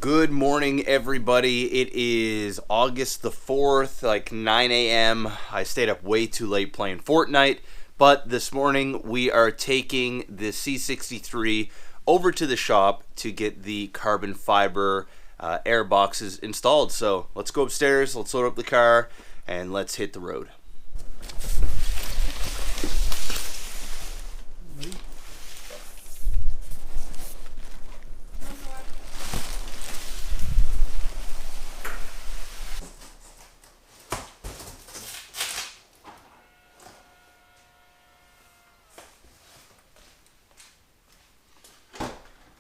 Good morning, everybody. It is August the 4th, like 9 a.m. I stayed up way too late playing Fortnite, but this morning we are taking the C63 over to the shop to get the carbon fiber air boxes installed. So let's go upstairs, let's load up the car, and let's hit the road.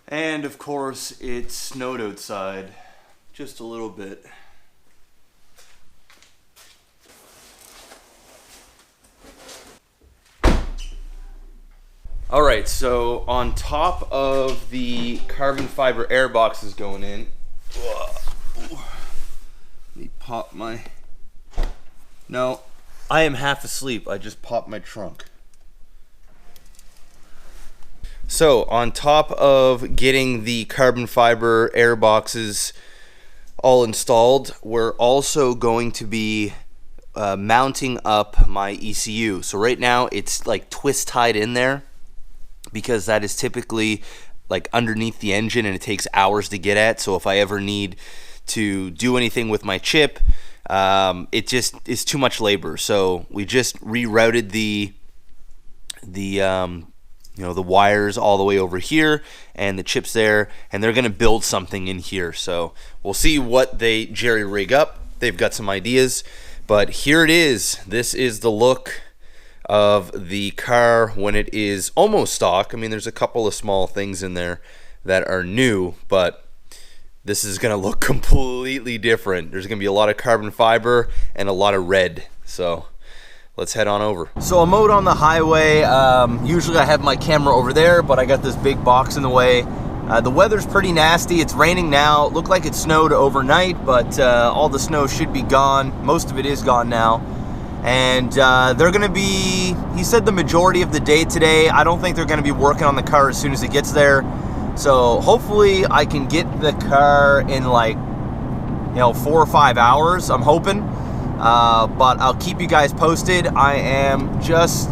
And of course, it snowed outside just a little bit. Alright, so on top of the carbon fiber air boxes going in, let me pop my... No, I am half asleep. I just popped my trunk. So on top of getting the carbon fiber air boxes all installed, we're also going to be mounting up my ECU. So right now it's like twist tied in there because that is typically like underneath the engine and it takes hours to get at. So if I ever need to do anything with my chip, it just is too much labor. So we just rerouted the wires all the way over here and the chips there, and they're gonna build something in here. So we'll see what they jerry rig up. They've got some ideas, but here it is. This is the look of the car when it is almost stock. I mean, there's a couple of small things in there that are new, but this is gonna look completely different. There's gonna be a lot of carbon fiber and a lot of red. So let's head on over. So I'm out on the highway. Usually I have my camera over there, but I got this big box in the way. The weather's pretty nasty. It's raining now. It looked like it snowed overnight, but all the snow should be gone. Most of it is gone now. And they're gonna be, he said, the majority of the day today. I don't think they're gonna be working on the car as soon as it gets there. So hopefully I can get the car in like, 4 or 5 hours, I'm hoping. But I'll keep you guys posted. I am just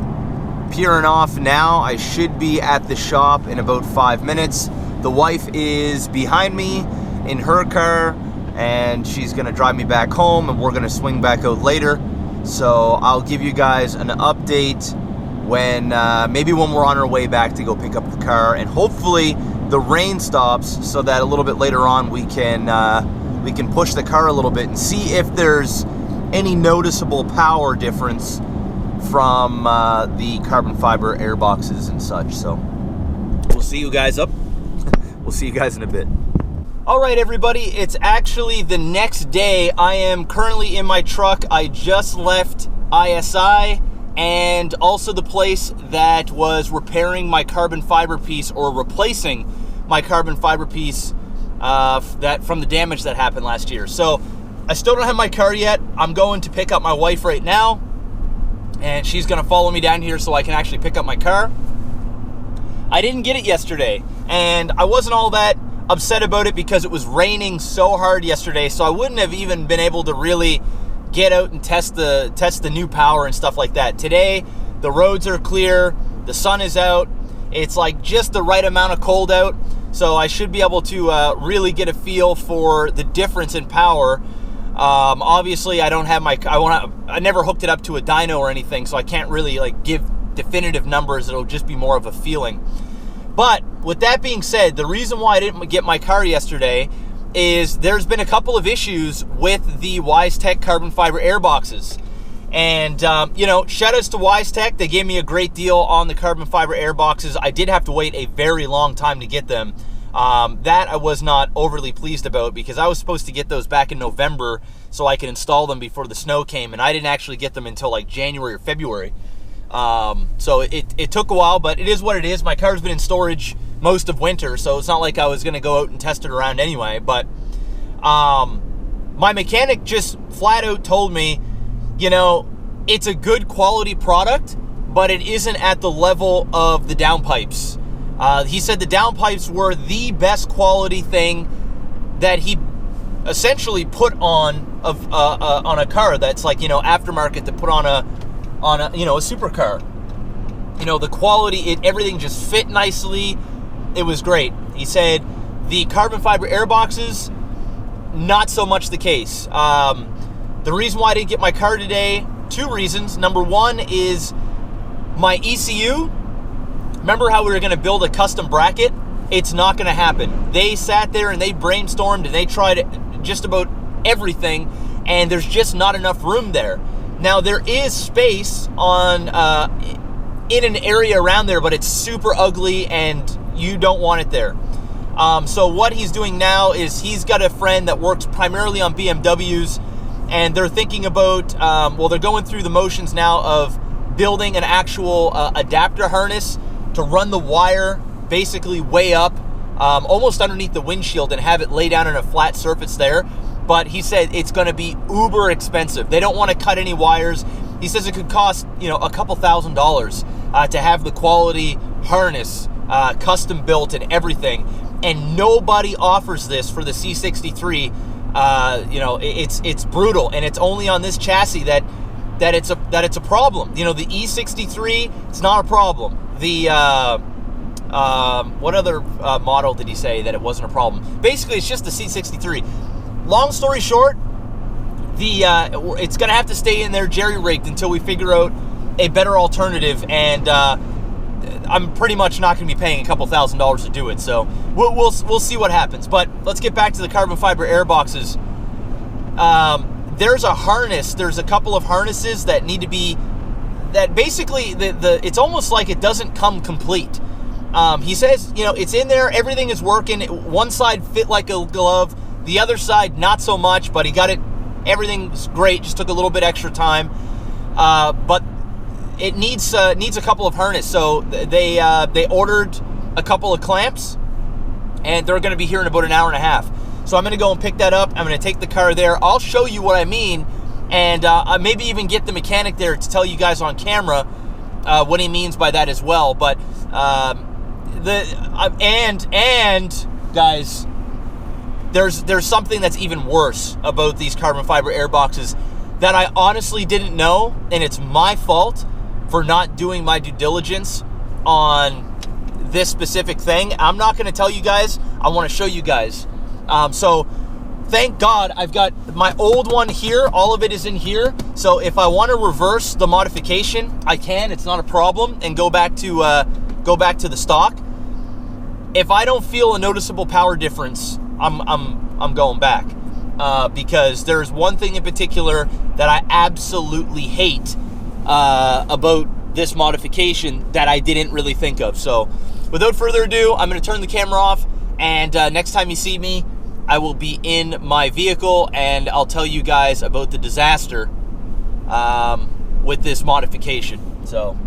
peering off now. I should be at the shop in about 5 minutes. The wife is behind me in her car, and she's gonna drive me back home, and we're gonna swing back out later. So I'll give you guys an update when maybe when we're on our way back to go pick up the car, and hopefully the rain stops so that a little bit later on we can push the car a little bit and see if there's any noticeable power difference from the carbon fiber air boxes and such. So we'll see you guys we'll see you guys in a bit. All right, everybody, it's actually the next day. I am currently in my truck. I just left ISI and also the place that was repairing my carbon fiber piece, or replacing my carbon fiber piece that from the damage that happened last year. So I still don't have my car yet. I'm going to pick up my wife right now, and she's gonna follow me down here so I can actually pick up my car. I didn't get it yesterday, and I wasn't all that upset about it because it was raining so hard yesterday, so I wouldn't have even been able to really get out and test the new power and stuff like that. Today, the roads are clear, the sun is out, it's like just the right amount of cold out, so I should be able to really get a feel for the difference in power. Obviously I don't have I never hooked it up to a dyno or anything, so I can't really like give definitive numbers. It'll just be more of a feeling. But with that being said, the reason why I didn't get my car yesterday is there's been a couple of issues with the Weistec carbon fiber air boxes. And, shout outs to Weistec. They gave me a great deal on the carbon fiber air boxes. I did have to wait a very long time to get them. That I was not overly pleased about because I was supposed to get those back in November so I could install them before the snow came, and I didn't actually get them until like January or February. So it took a while, but it is what it is. My car's been in storage most of winter, so it's not like I was going to go out and test it around anyway. But my mechanic just flat out told me, it's a good quality product, but it isn't at the level of the downpipes. He said the downpipes were the best quality thing that he essentially put on a car that's like, you know, aftermarket, to put on a you know, a supercar. You know, the quality, everything just fit nicely. It was great. He said the carbon fiber airboxes, not so much the case. The reason why I didn't get my car today, 2 reasons. Number 1 is my ECU. Remember how we were going to build a custom bracket? It's not going to happen. They sat there and they brainstormed and they tried just about everything, and there's just not enough room there. Now, there is space on in an area around there, but it's super ugly and you don't want it there. So what he's doing now is he's got a friend that works primarily on BMWs, and they're thinking about, well, they're going through the motions now of building an actual adapter harness to run the wire basically way up, almost underneath the windshield, and have it lay down on a flat surface there. But he said it's going to be uber expensive. They don't want to cut any wires. He says it could cost, you know, a couple $1,000s to have the quality harness custom built and everything. And nobody offers this for the C63. You know, it's brutal, and it's only on this chassis that it's a problem. You know, the E63, it's not a problem. The what other model did he say that it wasn't a problem? Basically, it's just the C63. Long story short, it's gonna have to stay in there jerry-rigged until we figure out a better alternative, and I'm pretty much not gonna be paying a couple $1,000s to do it. So we'll see what happens. But let's get back to the carbon fiber airboxes. There's a harness. There's a couple of harnesses that need to be. That basically it's almost like it doesn't come complete. He says, you know, it's in there. Everything is working. One side fit like a glove. The other side, not so much, but he got it. Everything's great. Just took a little bit extra time. But it needs a couple of harness. So they ordered a couple of clamps, and they're going to be here in about an hour and a half. So I'm going to go and pick that up. I'm going to take the car there. I'll show you what I mean, and maybe even get the mechanic there to tell you guys on camera what he means by that as well. But guys, there's something that's even worse about these carbon fiber airboxes that I honestly didn't know, and it's my fault for not doing my due diligence on this specific thing. I'm not going to tell you guys. I want to show you guys. So thank God I've got my old one here. All of it is in here. So if I want to reverse the modification, I can. It's not a problem, and go back to the stock. If I don't feel a noticeable power difference, I'm going back, because there's one thing in particular that I absolutely hate about this modification that I didn't really think of. So without further ado, I'm going to turn the camera off, and next time you see me, I will be in my vehicle, and I'll tell you guys about the disaster with this modification. So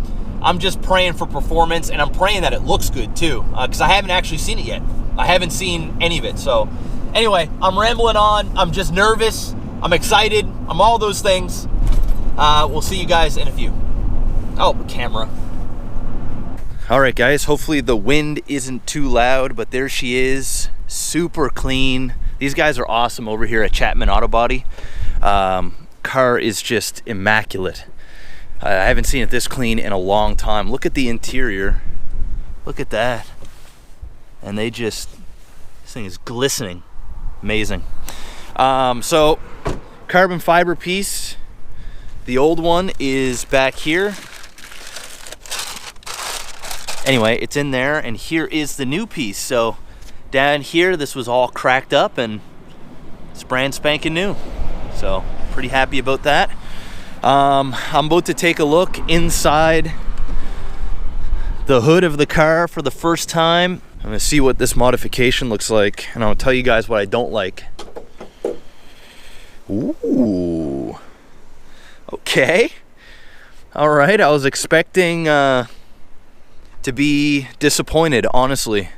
I'm just praying for performance, and I'm praying that it looks good too, because I haven't actually seen it yet. I haven't seen any of it. So anyway, I'm rambling on. I'm just nervous. I'm excited. I'm all those things. We'll see you guys in a few. Oh, camera. All right, guys, hopefully the wind isn't too loud, but there she is, super clean. These guys are awesome over here at Chapman Auto Body. Car is just immaculate. I haven't seen it this clean in a long time. Look at the interior. Look at that. And this thing is glistening. Amazing. So, carbon fiber piece. The old one is back here. Anyway, it's in there, and here is the new piece. So down here, this was all cracked up, and it's brand spanking new. So pretty happy about that. I'm about to take a look inside the hood of the car for the first time. I'm gonna see what this modification looks like, and I'll tell you guys what I don't like. Ooh. Okay. All right, I was expecting to be disappointed, honestly.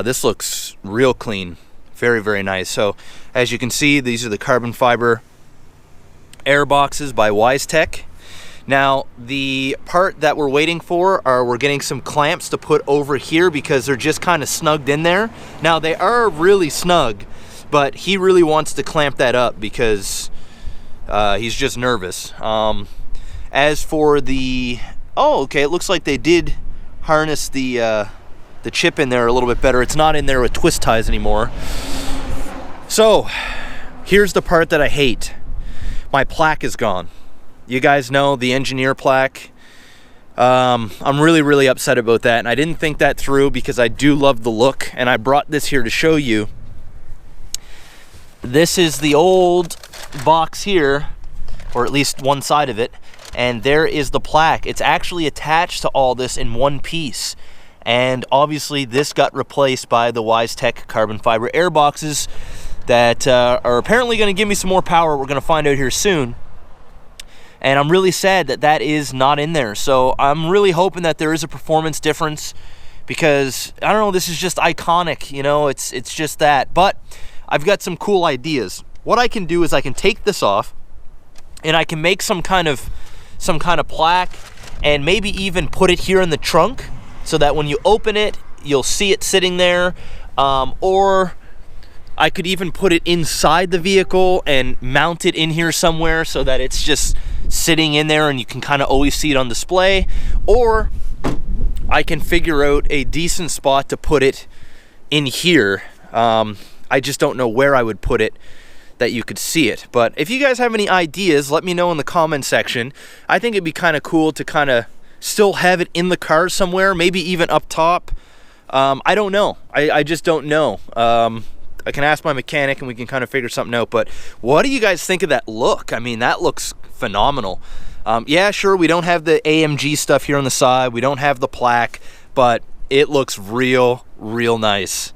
This looks real clean. Very, very nice. So, as you can see, these are the carbon fiber Airboxes by Weistec. Now, the part that we're waiting for we're getting some clamps to put over here because they're just kind of snugged in there. Now, they are really snug, but he really wants to clamp that up because he's just nervous. As for the, oh, okay, it looks like they did harness the chip in there a little bit better. It's not in there with twist ties anymore. So here's the part that I hate. My plaque is gone. You guys know the engineer plaque. I'm really upset about that, and I didn't think that through because I do love the look, and I brought this here to show you. This is the old box here, or at least one side of it, and there is the plaque. It's actually attached to all this in one piece, and obviously this got replaced by the Weistec carbon fiber airboxes that are apparently going to give me some more power. We're going to find out here soon. And I'm really sad that that is not in there. So I'm really hoping that there is a performance difference because, I don't know, this is just iconic, you know, it's just that. But I've got some cool ideas. What I can do is I can take this off and I can make some kind of plaque and maybe even put it here in the trunk so that when you open it, you'll see it sitting there. Or I could even put it inside the vehicle and mount it in here somewhere so that it's just sitting in there and you can kind of always see it on display. Or I can figure out a decent spot to put it in here. I just don't know where I would put it that you could see it. But if you guys have any ideas, let me know in the comment section. I think it'd be kind of cool to kind of still have it in the car somewhere, maybe even up top. I don't know. I just don't know. I can ask my mechanic and we can kind of figure something out. But what do you guys think of that look? I mean, that looks phenomenal. Yeah, sure, we don't have the AMG stuff here on the side. We don't have the plaque, but it looks real nice.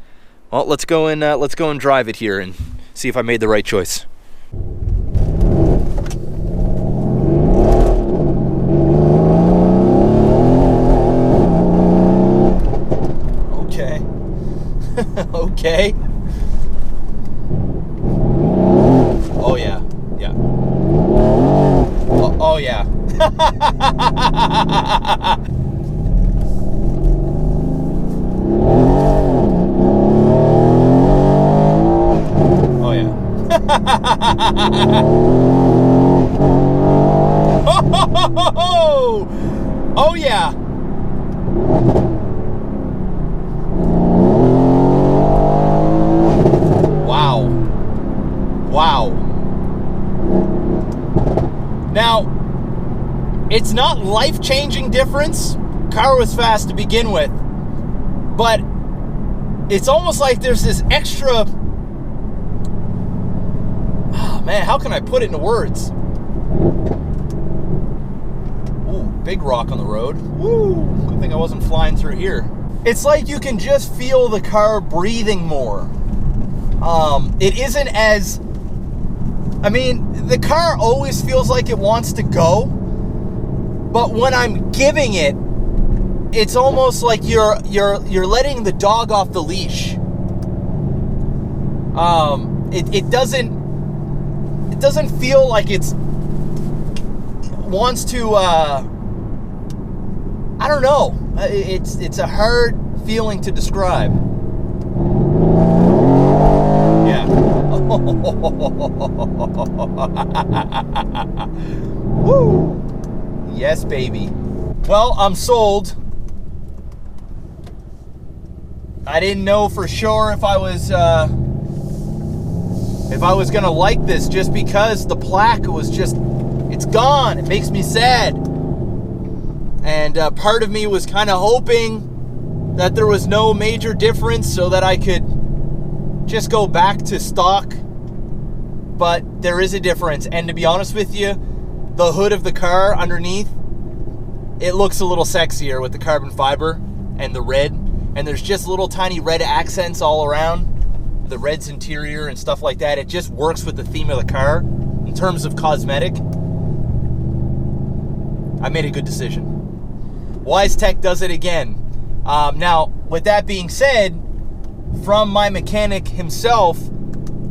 Well, let's go and drive it here and see if I made the right choice. Okay. Okay. Oh yeah, yeah. Oh yeah. Oh yeah. Oh yeah. Wow. Wow. Now, it's not life-changing difference. Car was fast to begin with, but it's almost like there's this extra, oh man, how can I put it into words? Ooh, big rock on the road. Woo, good thing I wasn't flying through here. It's like you can just feel the car breathing more. It isn't as, I mean, the car always feels like it wants to go, but when I'm giving it, it's almost like you're letting the dog off the leash. It doesn't feel like it's wants to. I don't know. It's a hard feeling to describe. Yeah. Woo! Yes, baby. Well, I'm sold. I didn't know for sure if I was gonna like this just because the plaque was just, it's gone. It makes me sad. And part of me was kind of hoping that there was no major difference so that I could just go back to stock. But there is a difference. And to be honest with you, the hood of the car underneath, it looks a little sexier with the carbon fiber and the red. And there's just little tiny red accents all around. The red's interior and stuff like that. It just works with the theme of the car. In terms of cosmetic, I made a good decision. Weistec does it again. Now, with that being said, from my mechanic himself,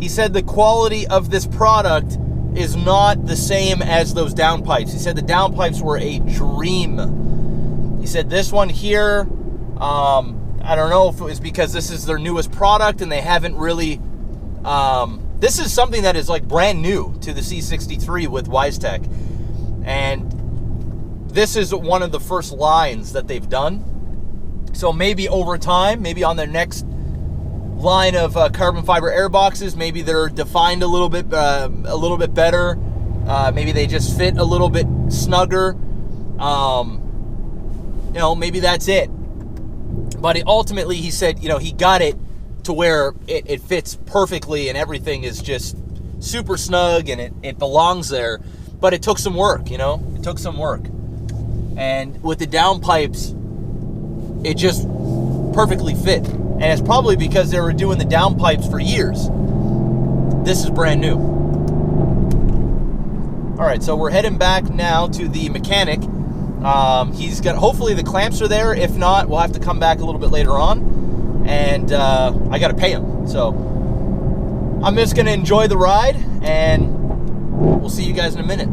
he said the quality of this product is not the same as those downpipes. He said the downpipes were a dream. He said this one here, I don't know if it was because this is their newest product and they haven't really This is something that is like brand new to the C63 with Weistec, and this is one of the first lines that they've done. So maybe over time, maybe on their next line of carbon fiber airboxes, maybe they're defined a little bit better. Maybe they just fit a little bit snugger. You know, maybe that's it. But ultimately, he said, you know, he got it to where it fits perfectly and everything is just super snug and it belongs there. But it took some work, you know? It took some work. And with the downpipes, it just perfectly fit. And it's probably because they were doing the downpipes for years. This is brand new. All right, so we're heading back now to the mechanic. He's got, hopefully the clamps are there. If not, we'll have to come back a little bit later on. And I got to pay him. So I'm just going to enjoy the ride, and we'll see you guys in a minute.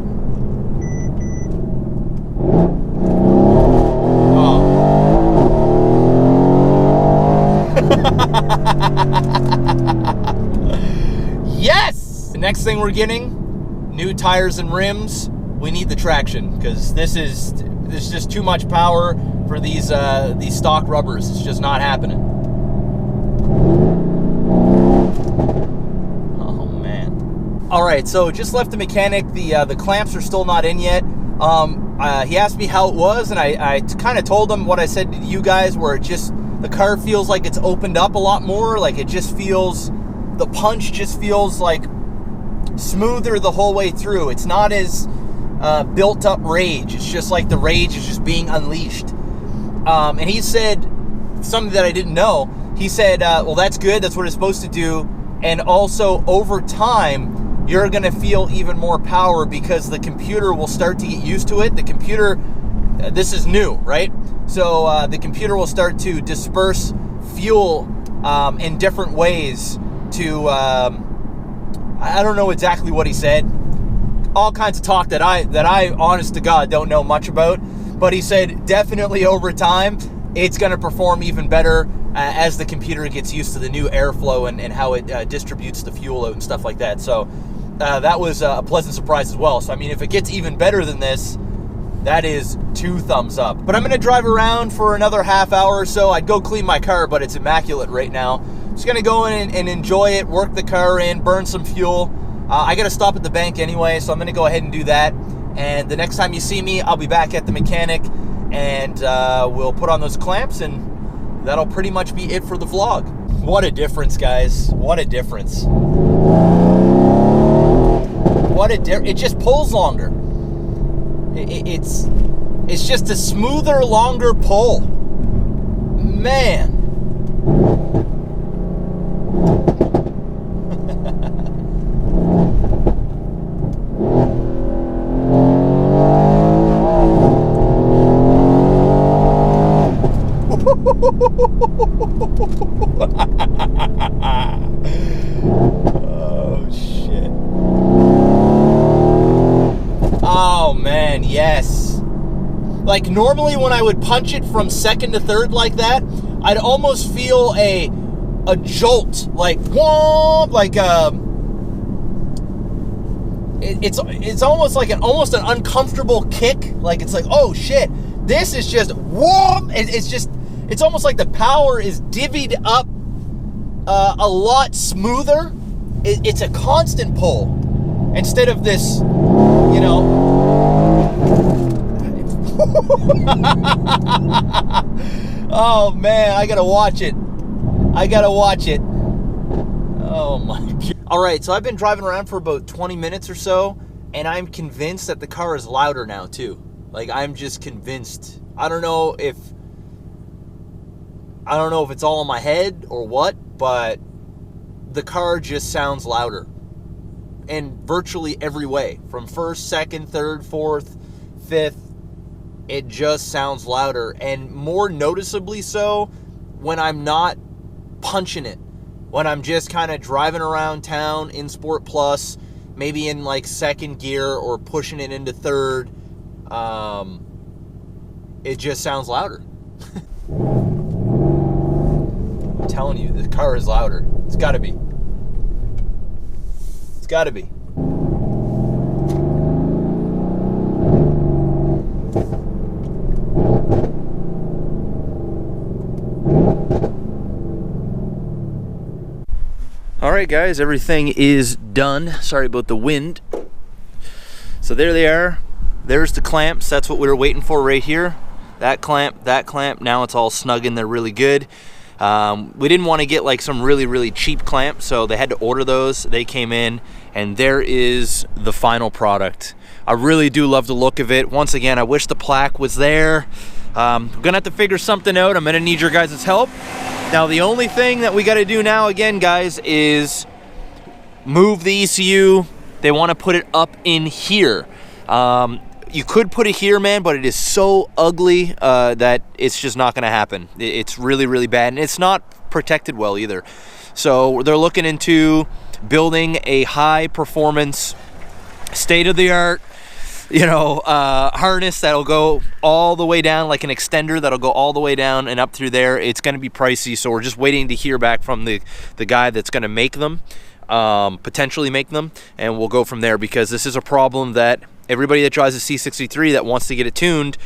Yes! The next thing we're getting, new tires and rims. We need the traction because this is just too much power for these stock rubbers. It's just not happening. Oh man! All right, so just left the mechanic. The clamps are still not in yet. He asked me how it was, and I kind of told him what I said to you guys, where it just, the car feels like it's opened up a lot more. Like it just feels, the punch just feels like smoother the whole way through. It's not as built up rage. It's just like the rage is just being unleashed. And he said something that I didn't know. He said, well, that's good. That's what it's supposed to do. And also over time, you're going to feel even more power because the computer will start to get used to it. The computer, this is new, right? So the computer will start to disperse fuel in different ways to, I don't know exactly what he said. All kinds of talk that I honest to God don't know much about. But he said definitely over time, it's going to perform even better as the computer gets used to the new airflow and how it distributes the fuel out and stuff like that. So that was a pleasant surprise as well. So, I mean, if it gets even better than this, that is 2 thumbs up. But I'm going to drive around for another half hour or so. I'd go clean my car, but it's immaculate right now. Just going to go in and enjoy it, work the car in, burn some fuel. I got to stop at the bank anyway, so I'm going to go ahead and do that. And the next time you see me, I'll be back at the mechanic, and we'll put on those clamps, and that'll pretty much be it for the vlog. What a difference, guys. What a difference. It just pulls longer. It's just a smoother, longer pull. Man. Oh shit. Oh man, yes. Like normally when I would punch it from second to third like that, I'd almost feel a jolt, like whoa, like it's almost like an uncomfortable kick. Like it's like, oh shit. This is just whoa. It's almost like the power is divvied up a lot smoother. It's a constant pull instead of this, you know. Oh man, I gotta watch it. Oh my God. All right, so I've been driving around for about 20 minutes or so, and I'm convinced that the car is louder now too. Like I'm just convinced. I don't know if it's all in my head or what, but the car just sounds louder in virtually every way. From first, second, third, fourth, fifth, it just sounds louder. And more noticeably so when I'm not punching it. When I'm just kind of driving around town in Sport Plus, maybe in like second gear or pushing it into third, it just sounds louder. I'm telling you, the car is louder. It's got to be. It's got to be. Alright guys, everything is done. Sorry about the wind. So there they are. There's the clamps. That's what we were waiting for right here. That clamp, that clamp. Now it's all snug in there really good. We didn't want to get like some really cheap clamp, so they had to order those. They came in, and there is the final product. I really do love the look of it. Once again, I wish the plaque was there. We're gonna have to figure something out. I'm gonna need your guys' help. Now the only thing that we got to do now, again guys, is move the ECU. They want to put it up in here. You could put it here, man, but it is so ugly that it's just not going to happen. It's really bad, and it's not protected well either. So they're looking into building a high performance, state-of-the-art, harness that'll go all the way down, like an extender that'll go all the way down and up through there. It's going to be pricey, so we're just waiting to hear back from the guy that's going to make them, potentially make them, and we'll go from there, because this is a problem that everybody that drives a C63 that wants to get it tuned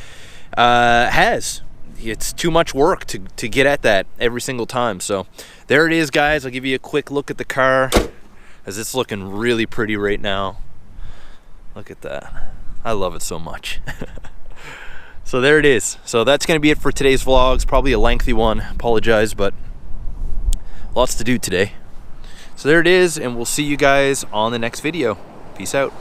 has. It's too much work to get at that every single time. So there it is, guys. I'll give you a quick look at the car, as it's looking really pretty right now. Look at that. I love it so much. So there it is. So that's going to be it for today's vlogs. Probably a lengthy one. Apologize, but lots to do today. So there it is, and we'll see you guys on the next video. Peace out.